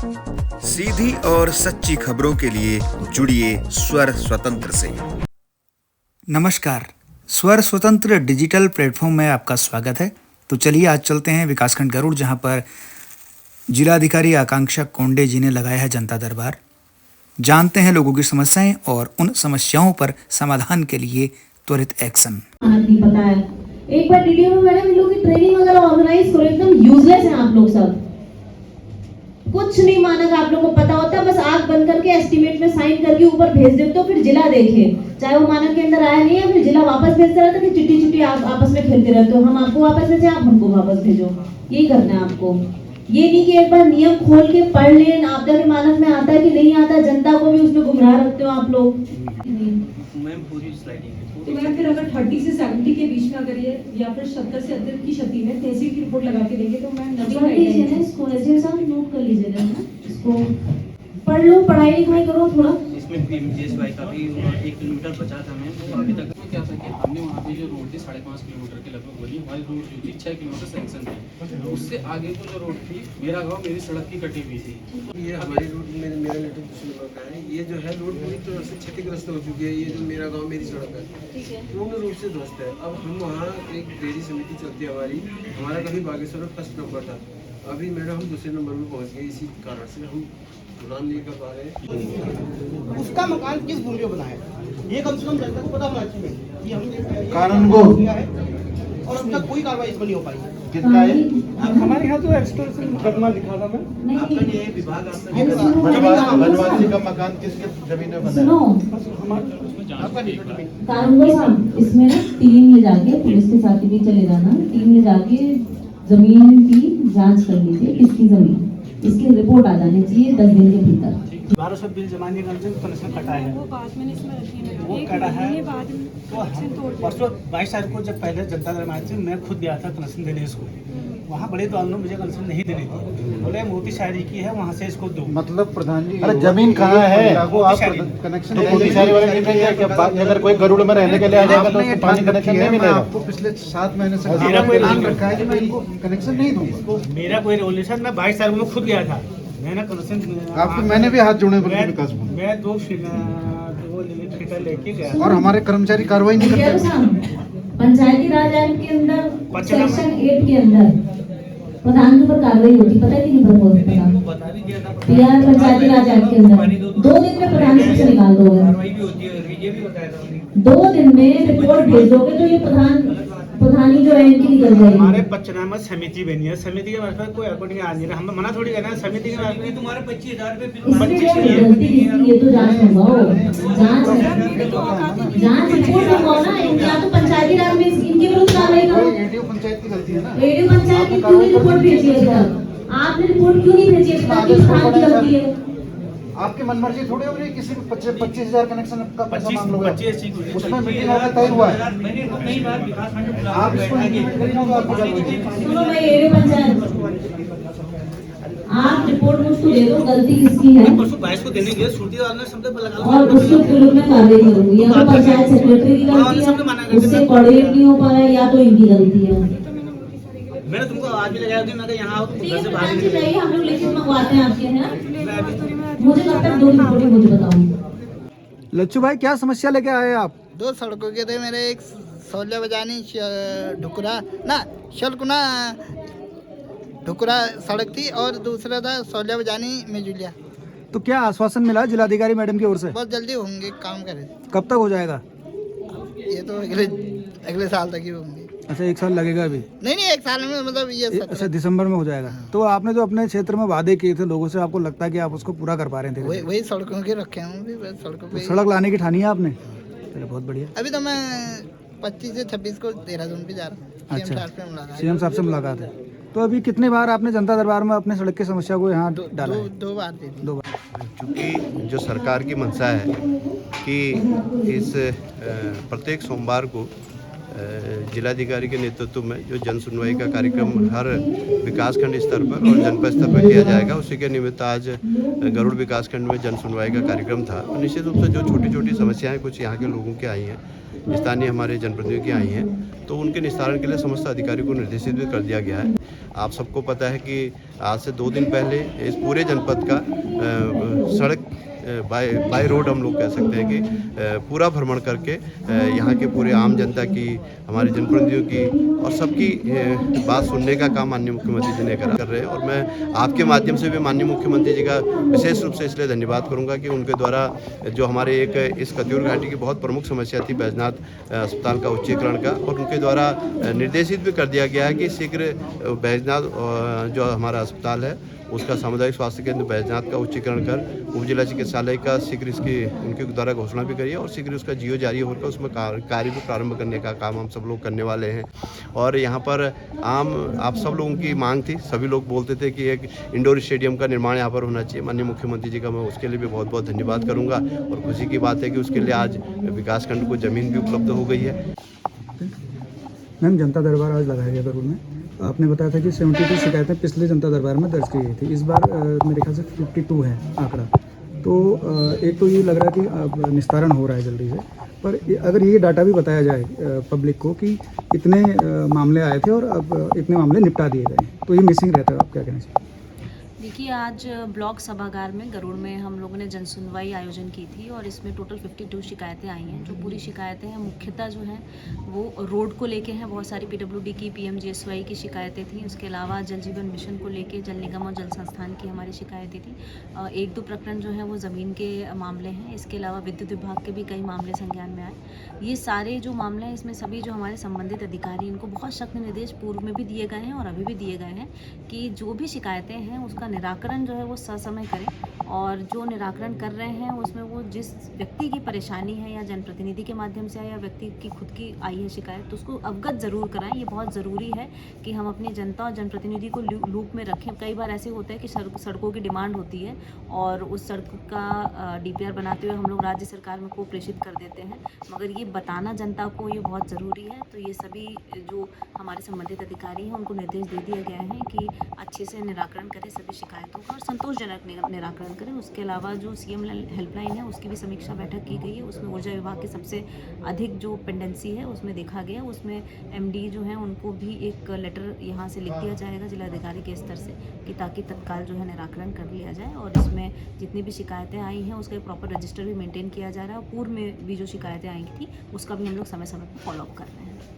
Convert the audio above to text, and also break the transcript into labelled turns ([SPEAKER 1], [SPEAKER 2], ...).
[SPEAKER 1] सीधी और सच्ची खबरों के लिए जुड़िए स्वर स्वतंत्र से।
[SPEAKER 2] नमस्कार, स्वर स्वतंत्र डिजिटल प्लेटफॉर्म में आपका स्वागत है। तो चलिए आज चलते हैं विकासखंड गरुड़, जहां पर जिलाधिकारी आकांक्षा कोंडे जी ने लगाया है जनता दरबार। जानते हैं लोगों की समस्याएं और उन समस्याओं पर समाधान के लिए त्वरित एक्शन।
[SPEAKER 3] नहीं पता है। एक बार डीडीओ में मैडम इन लोगों की ट्रेनिंग वगैरह ऑर्गेनाइज करो। एकदम यूजलेस हैं आप लोग सब, कुछ नहीं मानक आप लोगों को पता होता, बस आंख बंद करके एस्टीमेट में साइन करके ऊपर भेज देते हो, फिर जिला देखे चाहे वो मानक के अंदर आया नहीं है, फिर जिला वापस भेजता रहता है, चिट्ठी चिट्ठी आप आपस में खेलते रहते हो। हम आपको वापस भेजे, आप हमको वापस भेजो, यही करना है आपको। ये नहीं कि एक बार नियम खोल के पढ़ लें, आपदा के मानक में आता है कि नहीं आता, जनता को भी उसमें गुमराह रखते हो आप लोग।
[SPEAKER 4] मैम पूरी स्लाइडिंग
[SPEAKER 5] तो मैम फिर अगर 30 से 70 के बीच में अगर ये या फिर 70 से 80 की क्षति में तहसील की रिपोर्ट लगा के देंगे तो मैम नदी
[SPEAKER 3] इसको ऐसे सब नोट कर लीजिएगा ना, इसको पढ़ लो, पढ़ाई लिखाई करो थोड़ा।
[SPEAKER 4] इसमें पीएमजीएसवाई का भी 1 किलोमीटर बचा था मैम, वो अभी तक क्या था कि हमने वहाँ पे जो रोड थी 5.5 किलोमीटर के लगभग बनी, हमारी रोड जो थी 6 किलोमीटर सैंक्शन थी, उससे आगे को जो रोड थी मेरा गाँव मेरी सड़क की कटी हुई थी।
[SPEAKER 6] ये हमारी रोड मेरा नेटवर्क दूसरे का है, ये जो है रोड पूरी तरह से क्षतिग्रस्त हो चुकी है। ये जो मेरा गांव मेरी सड़क है पूर्ण रूप से ध्वस्त है। अब हम वहाँ एक डेयरी समिति चलती है हमारा कभी बागेश्वर में फर्स्ट नंबर था, अभी मैडम हम दूसरे नंबर में पहुँच गए। इसी कारण से हम उड़ान नहीं कर पा रहे।
[SPEAKER 7] उसका मकान किस भूमि पे बना है ये कम से कम जनता को पता होना चाहिए कि हमने
[SPEAKER 8] कारण वो
[SPEAKER 7] और अब तक कोई कार्रवाई इस पर नहीं हो पाई।
[SPEAKER 8] कितना है?
[SPEAKER 7] हमारे यहाँ तो एक्सटॉर्शन मुकदमा लिखा था मैं।
[SPEAKER 6] आपका ये विभाग
[SPEAKER 8] वनवासी का मकान किसके जमीन में बना है?
[SPEAKER 3] सुनो कानून साहब, इसमें ना टीम ले जाके पुलिस के साथ भी चले जाना, टीम ले जाके जमीन की जांच कर लीजिए, किसकी जमीन, इसकी रिपोर्ट आ जानी चाहिए 10 दिन के भीतर।
[SPEAKER 7] 1200 बिल जमाने का कनेक्शन कटा है, वो कटा है। तो हम परसों 22 तारीख को जब पहले जनता दरबार थी, मैं खुद गया था कनेक्शन देने इसको। वहाँ बड़े तो ने मुझे कनेक्शन नहीं देने दी, बोले मोती शायरी की है वहाँ से इसको दो।
[SPEAKER 8] मतलब प्रधान जी, अरे जमीन कहाँ है? आप कनेक्शन मोती शायरी वाला नहीं देंगे क्या? अगर कोई गरुड़ में रहने के लिए आ जाएगा तो उसको पानी कनेक्शन नहीं मिलेगा। आपको पिछले 7 महीने से
[SPEAKER 7] मेरा कोई
[SPEAKER 8] रखा है कि मैं इनको कनेक्शन नहीं दूंगा।
[SPEAKER 7] मेरा कोई रेवोल्यूशन, मैं 22 तारीख को खुद गया था, मैंने कनेक्शन
[SPEAKER 8] आपको मैंने भी हाथ जोड़े विकास में।
[SPEAKER 7] मैं 2 फीटर लेके गया
[SPEAKER 8] और हमारे कर्मचारी कार्रवाई नहीं करते।
[SPEAKER 3] पंचायती राज एक्ट के अंदर सेक्शन 8 के अंदर प्रधान के ऊपर कार्रवाई होती, पता है कि नहीं पता? बिहार पंचायती राज एक्ट के अंदर 2 दिन में प्रधान से निकाल दोगे, 2 दिन में रिपोर्ट भेज दोगे तो ये प्रधानी जो है इनकी निकल जाएगी।
[SPEAKER 7] हमारे पंचनामा समिति बनी है, समिति के मार्फत कोई अकॉर्डिंग आ नहीं रहा, हम मना थोड़ी करना है। समिति के मार्फत तुम्हारे 25,000 रुपए
[SPEAKER 3] ये तो जांच होगा, जांच रिपोर्ट होगा ना, या तो पंचायती राज में इनके विरुद्ध कार्रवाई करो।
[SPEAKER 8] एडीओ पंचायत की गलती है ना।
[SPEAKER 3] एडीओ पंचायत की क्यों रिपोर्ट भेजी है? आपने रिपोर्ट क्यों नहीं भेजी है? प्रधान की गलती है।
[SPEAKER 8] आपकी मनमर्जी थोड़ी हो रही है, किसी 25,000 कनेक्शन का पैसा मांग लोगे, उसमें मीटिंग होकर तय हुआ है। आप इसको
[SPEAKER 3] सुनो भाई, एडीओ पंचायत आप रिपोर्ट मुझको दे दो, गलती किसकी है
[SPEAKER 7] परसों 22 को देने के श्रुति वाला ने शब्द पर लगा
[SPEAKER 3] और उसके विरुद्ध में कार्रवाई करूंगी। या तो पंचायत सेक्रेटरी की गलती है, उससे कोऑर्डिनेट नहीं हो पा रहा है, या तो इनकी गलती है।
[SPEAKER 7] मैंने तुमको आज भी लगाया था, मैं यहाँ आओ तो घर से बाहर
[SPEAKER 3] नहीं चाहिए, हम लोग लिखित मंगवाते हैं आपके हैं। मुझे कब तक 2 रिपोर्टें मुझे बताओ।
[SPEAKER 8] लच्छू भाई, क्या समस्या लेके आए आप?
[SPEAKER 9] 2 सड़कों के थे मेरे, एक सोलह बजानी ढुकरा ना शलकुना ढुकरा सड़क थी और दूसरा था सोलह बजानी मेजुलिया।
[SPEAKER 8] तो क्या आश्वासन मिला जिलाधिकारी मैडम की ओर से?
[SPEAKER 9] बहुत जल्दी होंगे, काम करें।
[SPEAKER 8] कब तक हो जाएगा?
[SPEAKER 9] ये तो अगले साल तक ही होंगे।
[SPEAKER 8] अच्छा, 1 साल लगेगा अभी?
[SPEAKER 9] नहीं 1 साल में, मतलब ये
[SPEAKER 8] अच्छा, दिसंबर में हो जाएगा। तो आपने जो अपने क्षेत्र में वादे किए थे लोगों से, आपको लगता है कि आप उसको पूरा कर पा रहे थे?
[SPEAKER 9] वही सड़कों के रखे हूँ, सड़कों पे
[SPEAKER 8] सड़क लाने की ठानी है आपने? चलो बहुत बढ़िया।
[SPEAKER 9] अभी तो मैं 25 से 26 को देहरादून पे जा रहा हूँ।
[SPEAKER 8] अच्छा, सीएम साहब से मुलाकात है। तो अभी कितनी बार आपने जनता दरबार में अपने सड़क की समस्या को यहाँ डाला है?
[SPEAKER 9] 2 बार दे दी।
[SPEAKER 8] 2 बार।
[SPEAKER 10] क्योंकि जो सरकार की मंशा है कि इस प्रत्येक सोमवार को जिलाधिकारी के नेतृत्व में जो जन सुनवाई का कार्यक्रम हर विकासखंड स्तर पर और जनपद स्तर पर किया जाएगा, उसी के निमित्त आज गरुड़ विकासखंड में जन सुनवाई का कार्यक्रम था। निश्चित रूप से जो छोटी छोटी समस्याएं कुछ यहाँ के लोगों की आई हैं, स्थानीय हमारे जनप्रतिनिधियों की आई हैं, तो उनके निस्तारण के लिए समस्त अधिकारियों को निर्देशित भी कर दिया गया है। आप सबको पता है कि आज से 2 दिन पहले इस पूरे जनपद का सड़क बाय रोड हम लोग कह सकते हैं कि पूरा भ्रमण करके यहाँ के पूरे आम जनता की, हमारे जनप्रतिनिधियों की और सबकी बात सुनने का काम माननीय मुख्यमंत्री जी ने कर रहे हैं। और मैं आपके माध्यम से भी माननीय मुख्यमंत्री जी का विशेष रूप से इसलिए धन्यवाद करूँगा कि उनके द्वारा जो हमारे एक इस कत्यूर घाटी की बहुत प्रमुख समस्या थी बैजनाथ अस्पताल का उच्चीकरण का, और उनके द्वारा निर्देशित भी कर दिया गया है कि शीघ्र बैजनाथ जो हमारा अस्पताल है उसका सामुदायिक स्वास्थ्य केंद्र बैजनाथ का उच्चीकरण कर उप जिला चिकित्सालय का शीघ्र इसकी उनके द्वारा घोषणा भी करिए और शीघ्र उसका जियो जारी होकर उसमें कार्य भी प्रारंभ करने का काम हम सब लोग करने वाले हैं। और यहाँ पर आप सब लोगों की मांग थी, सभी लोग बोलते थे कि एक इंडोर स्टेडियम का निर्माण यहाँ पर होना चाहिए। माननीय मुख्यमंत्री जी का मैं उसके लिए भी बहुत बहुत धन्यवाद करूँगा और खुशी की बात है कि उसके लिए आज विकासखंड को ज़मीन भी उपलब्ध हो गई है।
[SPEAKER 2] मैम, जनता दरबार आज लगाया गया गरुड़ में, आपने बताया था कि 72 शिकायतें पिछले जनता दरबार में दर्ज की गई थी, इस बार मेरे ख्याल से 52 है आंकड़ा। तो एक तो ये लग रहा है कि अब निस्तारण हो रहा है जल्दी से, पर अगर ये डाटा भी बताया जाए पब्लिक को कि इतने मामले आए थे और अब इतने मामले निपटा दिए गए, तो ये मिसिंग रहता है, आप क्या कहना चाहिए?
[SPEAKER 11] देखिए, आज ब्लॉक सभागार में गरुड़ में हम लोगों ने जन सुनवाई आयोजन की थी और इसमें टोटल 52 शिकायतें आई हैं। जो पूरी शिकायतें हैं मुख्यतः जो हैं वो रोड को लेके हैं, बहुत सारी PWD की, PMGSY की शिकायतें थी। उसके अलावा जल जीवन मिशन को लेके जल निगम और जल संस्थान की हमारी शिकायतें थी। 1-2 प्रकरण जो हैं वो ज़मीन के मामले हैं। इसके अलावा विद्युत विभाग के भी कई मामले संज्ञान में आए। ये सारे जो मामले हैं इसमें सभी जो हमारे संबंधित अधिकारी, इनको बहुत सख्त निर्देश पूर्व में भी दिए गए हैं और अभी भी दिए गए हैं कि जो भी शिकायतें हैं उसका निराकरण जो है वो ससमय करें और जो निराकरण कर रहे हैं उसमें वो जिस व्यक्ति की परेशानी है या जनप्रतिनिधि के माध्यम से या व्यक्ति की खुद की आई है शिकायत, तो उसको अवगत ज़रूर कराएं। ये बहुत ज़रूरी है कि हम अपनी जनता और जनप्रतिनिधि को लूप में रखें। कई बार ऐसे होता है कि सड़कों की डिमांड होती है और उस सड़क का DPR बनाते हुए हम लोग राज्य सरकार में को प्रेषित कर देते हैं, मगर ये बताना जनता को ये बहुत ज़रूरी है। तो ये सभी जो हमारे संबंधित अधिकारी हैं उनको निर्देश दे दिया गया है कि अच्छे से निराकरण करें सभी शिकायतों का और संतोषजनक निराकरण करें। उसके अलावा जो CM हेल्पलाइन है उसकी भी समीक्षा बैठक की गई है। उसमें ऊर्जा विभाग के सबसे अधिक जो पेंडेंसी है उसमें देखा गया, उसमें MD जो है उनको भी एक लेटर यहाँ से लिख दिया जाएगा जिलाधिकारी के स्तर से कि ताकि तत्काल जो है निराकरण कर लिया जाए। और इसमें जितनी भी शिकायतें आई हैं उसका प्रॉपर रजिस्टर भी मेंटेन किया जा रहा है और पूर्व में भी जो शिकायतें आई थी उसका भी हम लोग समय समय पर फॉलोअप कर रहे हैं।